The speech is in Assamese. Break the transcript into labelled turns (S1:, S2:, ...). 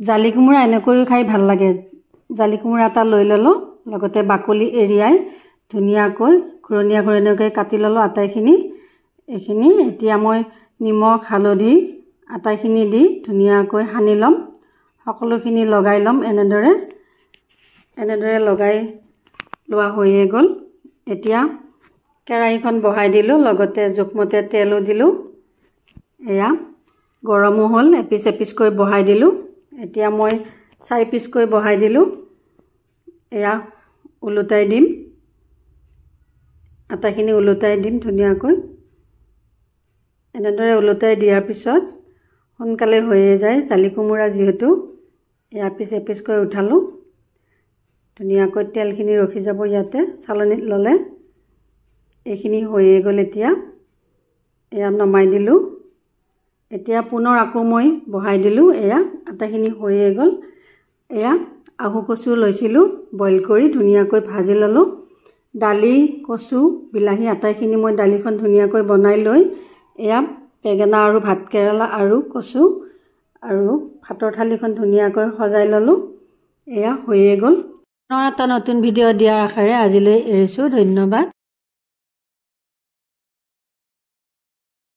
S1: জালি কোমোৰা এনেকৈও খাই ভাল লাগে। জালি কোমোৰা এটা লৈ ল'লোঁ, লগতে বাকলি এৰিয়াই ধুনীয়াকৈ ঘূৰণীয়া ঘূৰণীয়াকৈ কাটি ল'লোঁ আটাইখিনি। এইখিনি এতিয়া মই নিমখ হালধি আটাইখিনি দি ধুনীয়াকৈ সানি ল'ম। সকলোখিনি লগাই ল'ম। এনেদৰে লগাই লোৱা হৈয়ে গ'ল। এতিয়া কেৰাহীখন বহাই দিলোঁ, লগতে জোখমতে তেলো দিলোঁ। এয়া গৰমো হ'ল, এপিচ এপিচকৈ বহাই দিলোঁ। এতিয়া মই 4 পিচকৈ বহাই দিলোঁ। এয়া ওলোটাই দিম, আটাইখিনি ওলোটাই দিম ধুনীয়াকৈ। এনেদৰে ওলোটাই দিয়াৰ পিছত সোনকালে হৈয়ে যায় জালি কোমোৰা যিহেতু। এয়া পিচ এপিচকৈ উঠালোঁ। ধুনীয়াকৈ তেলখিনি ৰখি যাব ইয়াতে চালনীত ল'লে। এইখিনি হৈয়ে গ'ল। এতিয়া এয়া নমাই দিলোঁ। এতিয়া পুনৰ আকৌ মই বহাই দিলোঁ। এয়া আটাইখিনি হৈয়ে গ'ল। এয়া আহু কচু লৈছিলোঁ, বইল কৰি ধুনীয়াকৈ ভাজি ল'লোঁ। দালি কচু বিলাহী আটাইখিনি মই দালিখন ধুনীয়াকৈ বনাই লৈ এয়া বেঙেনা আৰু ভাতকেৰেলা আৰু কচু আৰু ভাতৰ থালিখন ধুনীয়াকৈ সজাই ল'লোঁ। এয়া হৈয়ে গ'ল। পুনৰ এটা নতুন ভিডিঅ' দিয়াৰ আশাৰে আজিলৈ এৰিছোঁ। ধন্যবাদ।